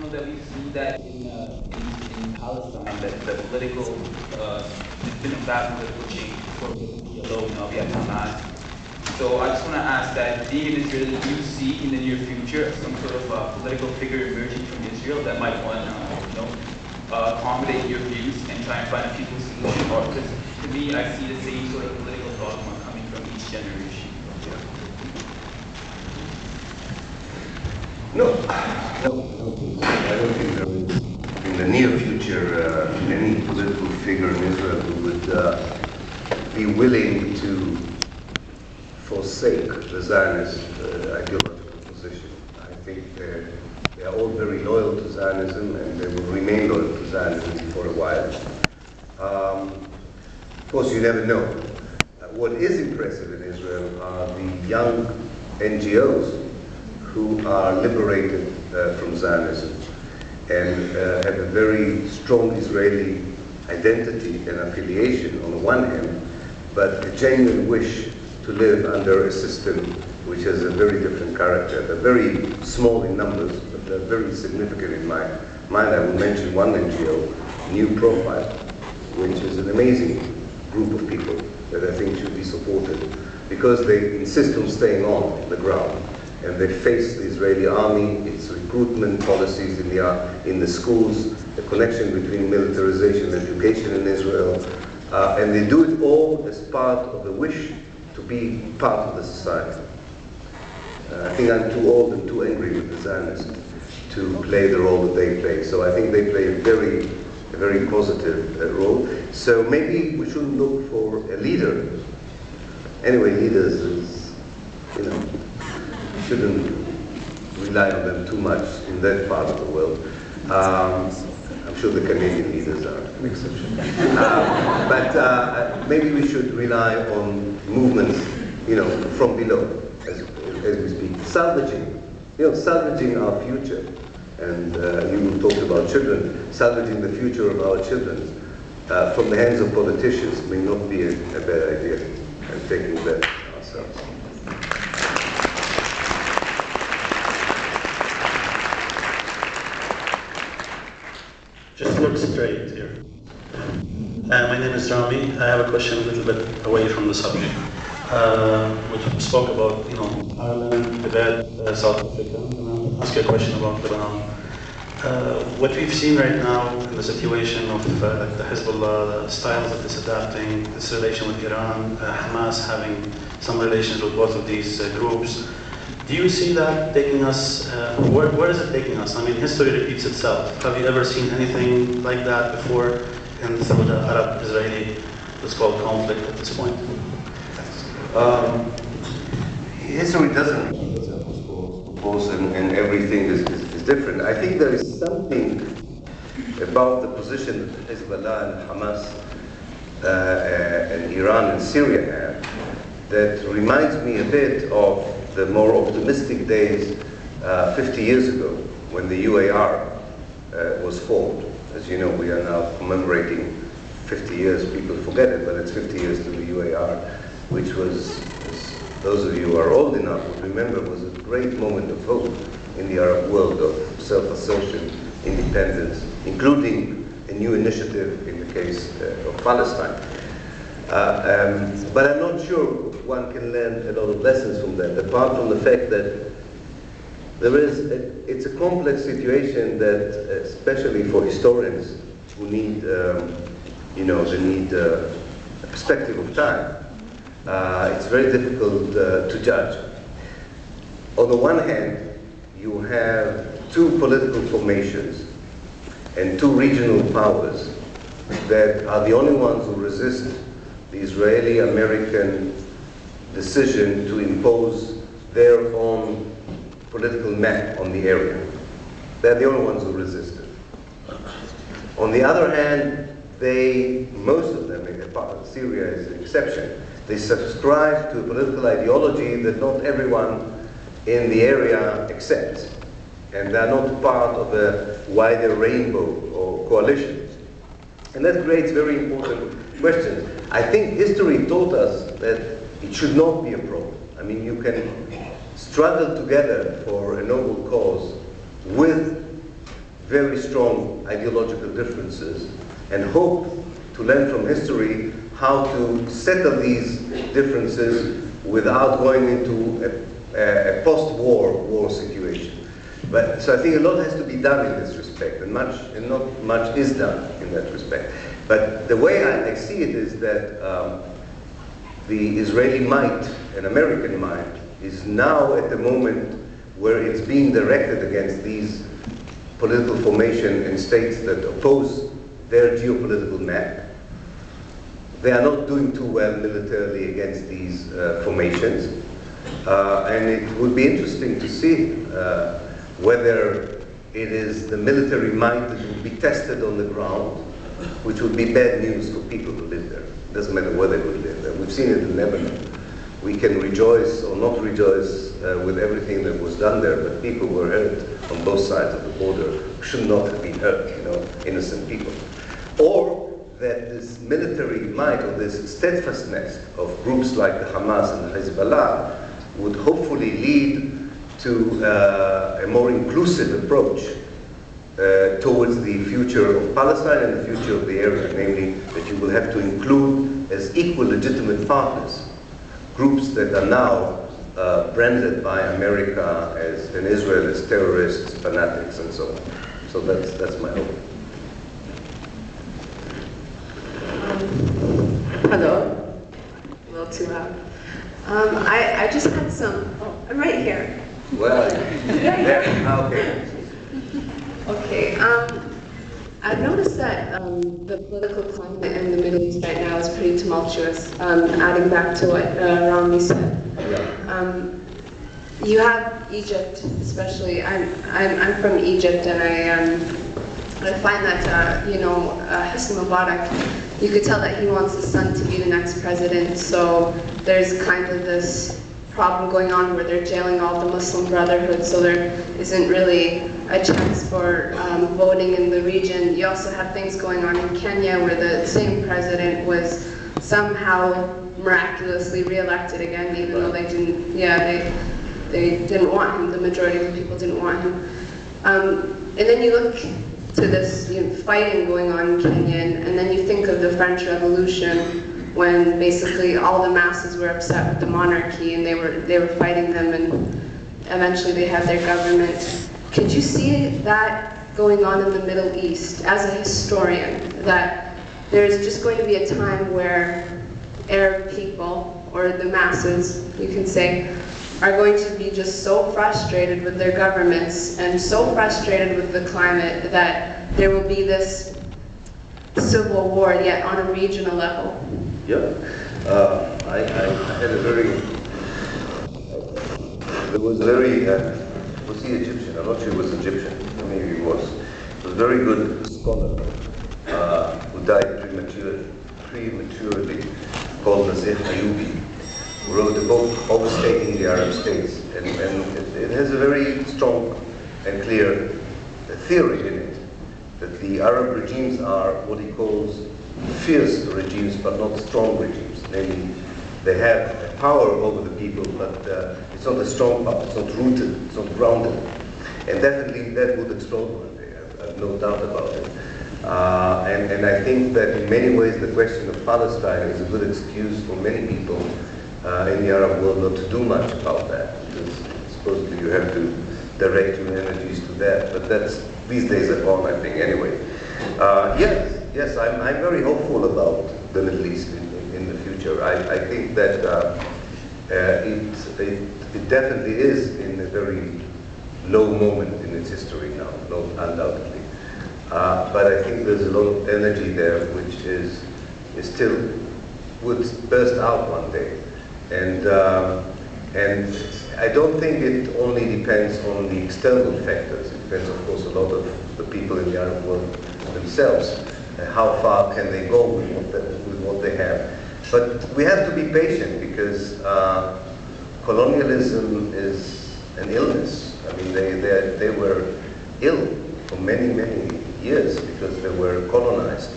know that we've seen that in Palestine, that the political, there's been a bad political change for below, we have Hamas. So I just want to ask that, being in Israel, do you see in the near future some sort of political figure emerging from Israel that might want to, accommodate your views and try and find a peaceful solution? Or, because to me, I see the same sort of political dogma coming from each generation. No, I don't think there is, in the near future, any political figure in Israel who would be willing to forsake the Zionist ideological position. I think they are all very loyal to Zionism, and they will remain loyal to Zionism for a while. Of course, you never know. What is impressive in Israel are the young NGOs who are liberated from Zionism and have a very strong Israeli identity and affiliation on the one hand, but a genuine wish to live under a system which has a very different character. They're very small in numbers, but they're very significant in my mind. I will mention one NGO, New Profile, which is an amazing group of people that I think should be supported because they insist on staying on the ground. And they face the Israeli army, its recruitment policies in the schools, the connection between militarization and education in Israel, and they do it all as part of the wish to be part of the society. I think I'm too old and too angry with the Zionists to play the role that they play. So I think they play a very positive role. So maybe we shouldn't look for a leader. Anyway, leaders is, shouldn't rely on them too much in that part of the world. I'm sure the Canadian leaders are an exception. But maybe we should rely on movements, from below, as we speak. Salvaging our future. And you talked about children. Salvaging the future of our children from the hands of politicians may not be a bad idea. And taking that ourselves. Just look straight here. My name is Rami. I have a question a little bit away from the subject. We spoke about, Ireland, Tibet, South Africa. And I'll ask you a question about Lebanon. What we've seen right now in the situation of the Hezbollah, the styles that it's adapting, this relation with Iran, Hamas having some relations with both of these groups. Do you see that taking us, where is it taking us? I mean, history repeats itself. Have you ever seen anything like that before through the Arab-Israeli, let's call it conflict at this point? History doesn't repeat itself, of course, and everything is different. I think there is something about the position that Hezbollah and Hamas and Iran and Syria have that reminds me a bit of the more optimistic days 50 years ago when the UAR was formed. As you know, we are now commemorating 50 years. People forget it, but it's 50 years to the UAR, which was, as those of you who are old enough would remember, was a great moment of hope in the Arab world of self-assertion, independence, including a new initiative in the case of Palestine. But I'm not sure one can learn a lot of lessons from that, apart from the fact that it's a complex situation that, especially for historians who need, they need a perspective of time, it's very difficult to judge. On the one hand, you have two political formations and two regional powers that are the only ones who resist the Israeli-American decision to impose their own political map on the area. They're the only ones who resist it. On the other hand, most of them, Syria is an exception, they subscribe to a political ideology that not everyone in the area accepts. And they're not part of a wider rainbow or coalition. And that creates very important questions. I think history taught us that it should not be a problem. I mean, you can struggle together for a noble cause with very strong ideological differences and hope to learn from history how to settle these differences without going into a post-war war situation. So I think a lot has to be done in this respect, and not much is done in that respect. But the way I see it is that the Israeli might and American might is now at the moment where it's being directed against these political formation and states that oppose their geopolitical map. They are not doing too well militarily against these formations. And it would be interesting to see whether it is the military might that will be tested on the ground, which would be bad news for people who live there. It doesn't matter where they would live there. We've seen it in Lebanon. We can rejoice or not rejoice with everything that was done there, but people were hurt on both sides of the border who should not have been hurt, innocent people. Or that this military might or this steadfastness of groups like the Hamas and the Hezbollah would hopefully lead to a more inclusive approach towards the future of Palestine and the future of the area, namely that you will have to include as equal legitimate partners groups that are now branded by America as, and Israel as terrorists, fanatics, and so on. So that's my hope. Hello. A little too loud. I just had some. Oh, I'm right here. Well, okay. Okay. I've noticed that the political climate in the Middle East right now is pretty tumultuous. Adding back to what Rami said, you have Egypt, especially. I'm from Egypt, and I find that Hosni Mubarak. You could tell that he wants his son to be the next president. So there's kind of this problem going on where they're jailing all the Muslim Brotherhood, so there isn't really a chance for voting in the region. You also have things going on in Kenya where the same president was somehow miraculously re-elected again, even though they didn't. They didn't want him. The majority of the people didn't want him. And then you look to this fighting going on in Kenya, and then you think of the French Revolution, when basically all the masses were upset with the monarchy and they were fighting them, and eventually they had their government. Could you see that going on in the Middle East as a historian, that there's just going to be a time where Arab people, or the masses, you can say, are going to be just so frustrated with their governments and so frustrated with the climate that there will be this civil war, yet on a regional level? Yeah, I had a very, there was very, was he Egyptian? I'm not sure he was Egyptian, maybe he was. He was a very good scholar who died prematurely, called Nazir Ayubi, who wrote a book overstating the Arab states, and it has a very strong and clear theory in it, that the Arab regimes are what he calls fierce regimes, but not strong regimes. Namely, they have power over the people, but it's not a strong power, it's not rooted, it's not grounded. And definitely that would explode one day, I have no doubt about it. And I think that in many ways the question of Palestine is a good excuse for many people in the Arab world not to do much about that, because supposedly you have to direct your energies to that, but these days are gone, I think, anyway. Yes, I'm very hopeful about the Middle East in the future. I think that it definitely is in a very low moment in its history now, undoubtedly. But I think there's a lot of energy there which is still would burst out one day. And I don't think it only depends on the external factors. It depends, of course, a lot of the people in the Arab world themselves. How far can they go with what they have? But we have to be patient, because colonialism is an illness. I mean, they were ill for many, many years because they were colonized.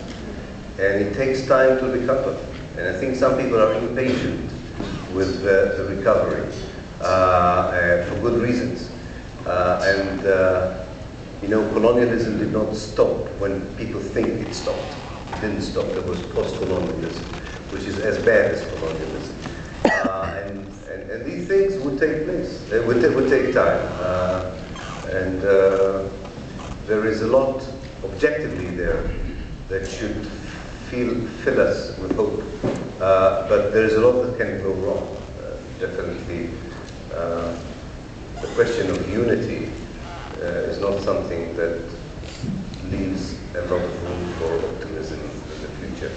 And it takes time to recover. And I think some people are impatient with the recovery for good reasons. You know, colonialism did not stop when people think it stopped. It didn't stop. There was post-colonialism, which is as bad as colonialism. And these things would take place. They would take time. There is a lot objectively there that should fill us with hope. But there is a lot that can go wrong. Definitely, the question of unity is not something that leaves a lot of room for optimism in the future.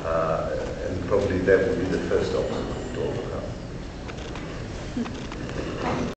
And probably that would be the first obstacle to overcome.